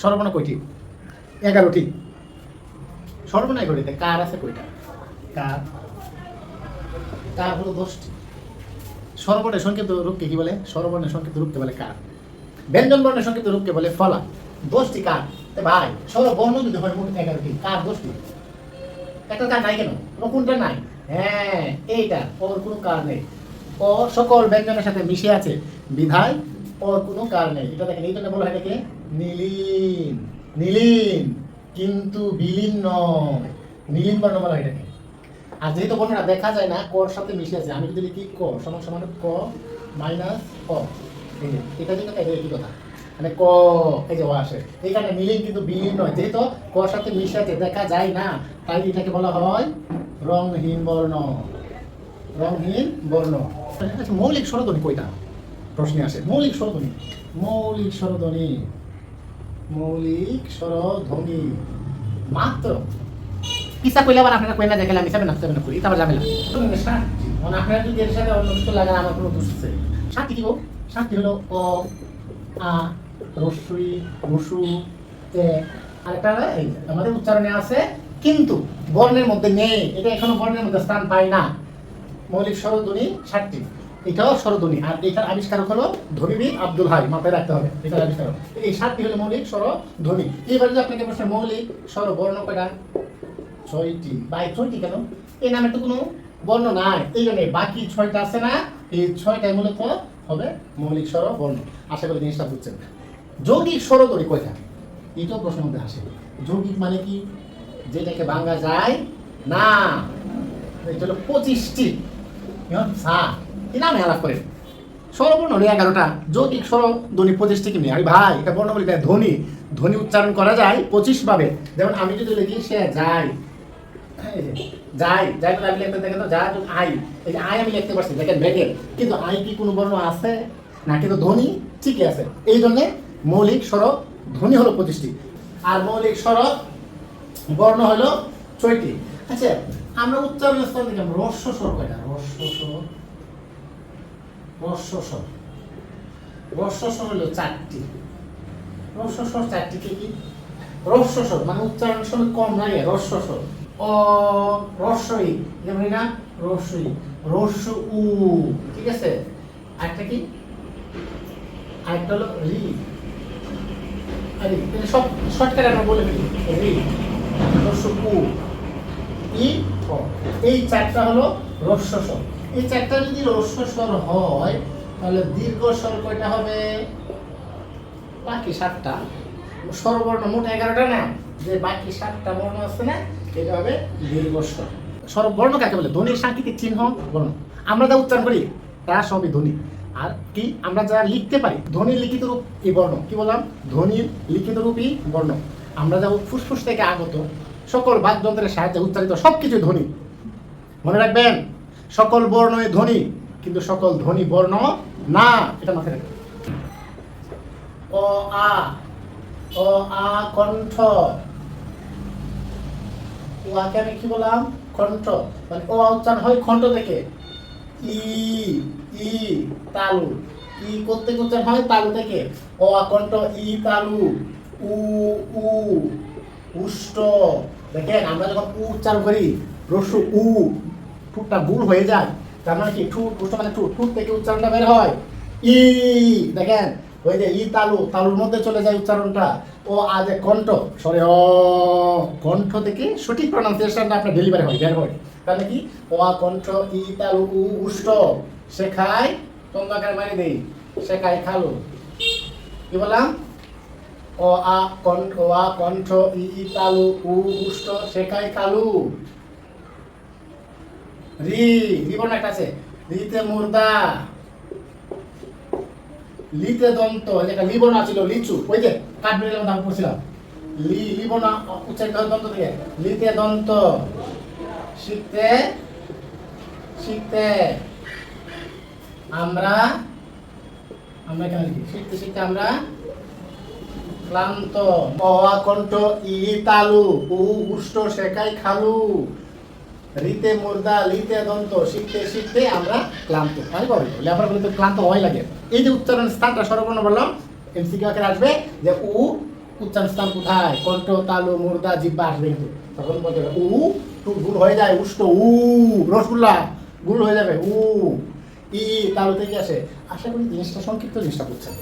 স্বরবর্ণ কয়টি? 11টি। স্বরবর্ণ 11টিতে কার আছে কয়টা? কার কার হলো 10টি। স্বরবর্ণের সংক্ষিপ্ত রূপকে কি বলে? স্বরবর্ণের সংক্ষিপ্ত রূপকে বলে কার। ব্যঞ্জন বর্ণের সংক্ষিপ্ত রূপকে বলে ফলা। 10টি কার। ভাই স্বরবর্ণ যদি হয় মোট 11টি, কার 10টি? একটা কার নাই কেন? কোনটা নাই? হ্যাঁ, এইটা। ওর কোনো কার নেই। ও সকল ব্যঞ্জনের সাথে মিশে আছে বিধায় ওর কোনো কার নেই। এটা দেখেন, এই জন্য বলা হয় এটাকে নীলিন। নীলিন কিন্তু বিলীন নয়। নীলিন বর্ণ বলা হয় এটাকে। আর যেহেতু বর্ণটা দেখা যায় না, কর সাথে মিশে আছে, আমি যদি লিখি ক সমান সমান ক মাইনাস ক, এই যে এটা যেটা একই কথা, মানে ক এই যে ও আসে, এইখানে নীলিন কিন্তু বিলীন নয়, যেহেতু কর সাথে মিশে আছে, দেখা যায় না, তাই এটাকে বলা হয় রংহীন বর্ণ। রংহীন বর্ণ। আচ্ছা, মৌলিক স্বরধ্বনি কয়টা? প্রশ্নে আসে মৌলিক স্বরধ্বনি। মৌলিক স্বরধ্বনি, মৌলিক স্বরধ্বনি মাত্র কিসা কইলে আবার আপনারা কইনা দেখালাম হিসাবে নাচতে না করি, এটা আবার ঝামেলা। মানে আপনারা যদি এর সাথে অন্য কিছু লাগান আমার কোনো দোষ আছে। 7টি কি গো? 7টি হলো অ, আ, রস্যই, রসু, এ, আরেকটা এই আমাদের উচ্চারণে আছে কিন্তু বর্ণের মধ্যে নেই। এটা এখনো বর্ণের মধ্যে স্থান পায় না। মৌলিক স্বরধ্বনি 7টি। এটাও স্বরধ্বনি, আর এটার আবিষ্কারক হলো ধ্বনিবিদ আব্দুল হাই, মাথায় রাখতে হবে এটার আবিষ্কারক। এই 7টি হলো মৌলিক স্বরধ্বনি। এবার যদি আপনাকে প্রশ্ন মৌলিক স্বরবর্ণ কয়টা? 6টি। বাই 6টি কেন? এই নামে তো কোনো বর্ণ নাই, এই জন্য বাকি 6টা আছে না, এই 6টাই মূলত হবে মৌলিক স্বরবর্ণ। আশা করি জিনিসটা বুঝছেন। যৌগিক স্বরধ্বনি কয়টা? এটাও প্রশ্নের মধ্যে আসে। যৌগিক মানে কি? যেটাকে ভাঙা যায় না। এটা হলো 25টি। কি নামে আলাপ করে? স্বরবর্ণ হলো 11টা, যৌগিক স্বরধ্বনি 25টি কি নিয়ে? আরে ভাই, এটা বর্ণ বলি ধ্বনি। ধ্বনি উচ্চারণ করা যায় 25 ভাবে। যেমন আমি যদি লিখি সে যায়, যাই যাই তো আমি লিখতে দেখেন তো, যা আই, এই যে আই আমি লিখতে পারছি দেখেন ব্রেকের, কিন্তু আই কি কোনো বর্ণ আছে না? কিন্তু ধ্বনি ঠিকই আছে। এই জন্যে মৌলিক স্বর ধ্বনি হলো 25টি, আর মৌলিক স্বর বর্ণ হলো 6টি। আচ্ছা, আমরা উচ্চারণ স্তর থেকে রস্য স্বর কয়টা? রস্য স্বর, রস্য স্বর, রস্য স্বর হলো 4টি। রস্য স্বর 4টি কি কি? রস্য স্বর মানে উচ্চারণ সময় কম লাগে, রস্য স্বর। অ, রস্যই, যেমন না রস্যই, রস্য উ, ঠিক আছে। আরেকটা কি? আরেকটা হলো রি। আরে এটা সব শর্টকাট আমরা বলে ফেলি, রি, রস্য উ, ই, ও। এই 4টা হলো রস্য স্বর। এই 4টা যদি রস্য স্বর হয় তাহলে দীর্ঘ স্বর কয়টা হবে? বাকি 7টা। স্বরবর্ণ মোট 11টা না, যে বাকি 7টা বর্ণ আছে না, এটা হবে দীর্ঘ স্বর। স্বরবর্ণ কাকে বলে? ধ্বনির সাংকেতিক চিহ্ন বর্ণ। আমরা যা উচ্চারণ করি তা সবই ধ্বনি। আর কি আমরা যা লিখতে পারি, ধ্বনির লিখিত রূপ এই বর্ণ। কি বললাম? ধ্বনির লিখিত রূপই বর্ণ। আমরা যা ফুসফুস থেকে আগত সকল বাকযন্ত্রের সাহায্যে উচ্চারিত সবকিছু ধ্বনি। মনে রাখবেন, সকল বর্ণই ধ্বনি, কিন্তু সকল ধ্বনি বর্ণ না, এটা মাথায় রাখবেন। অ, আ, অ, আ কণ্ঠ। ওয়াকে আমি কি বললাম? কণ্ঠ। মানে ও উচ্চারণ হয় কণ্ঠ থেকে। ই, ই তালু, ই করতে উচ্চারণ হয় তালু থেকে। ও কণ্ঠ, ই তালু, উ, উ উষ্ট। দেখেন আমরা যখন উ উচ্চারণ করি, রস্যু উ, ঠোঁটটা গুল হয়ে যায়, তার মানে কি? ঠোঁট, উষ্ট মানে ঠোঁট, ঠোঁট থেকে উচ্চারণটা বের হয়। ই, দেখেন ওই যে ই তালু, তালুর মধ্যে চলে যায় উচ্চারণটা। ও আজ কণ্ঠ, সরি অ, কণ্ঠ থেকে সঠিক প্রনাউন্সিয়েশনটা আপনার ডেলিভারি হয়, বের হয়। তাহলে কি? ও কণ্ঠ, ই তালু, উ উষ্ট, শেখায় তন্দাকার মারি দেই, শেখায় খালু। কি বললাম? ও আ কণ্ঠ, ও আ কণ্ঠ, ই তালু, উ উষ্ট, শেখায় খালু। রি, রি বর্ণ একটা আছে, রিতে মুর্দা, লিতে দন্ত, যেটা লি বর্ণ ছিল লিচু, ওই যে কাঠবিড়ালের মধ্যে আমি পড়ছিলাম, লি, লি বর্ণ উচ্চারিত হয় দন্ত থেকে, লিতে দন্ত, শিখতে শিখতে আমরা, আমরা কেন লিখি? শিখতে শিখতে আমরা ক্লান্ত। অ কণ্ঠ, ই তালু, উ উষ্ট, শেখাই খালু, রিতে মুর্দা, লিতে দন্ত, শিখতে শিখতে আমরা ক্লান্ত। আমি বলি লেখাপড়া করলে তো ক্লান্ত হয় লাগে। এই যে উচ্চারণ স্থানটা স্বরবর্ণ বললাম, এমসিকিউ আকারে আসবে যে উ, উচ্চারণ স্থান কোথায়? কণ্ঠ, তালু, মুর্দা, জিহ্বা আসবে কিন্তু তখন বলতে হবে উ, টু গুল হয়ে যায় উষ্ট উ, রসগোল্লা গুল হয়ে যাবে উ, ই তালু থেকে আসে। আশা করি জিনিসটা সংক্ষিপ্ত জিনিসটা বুঝছেন।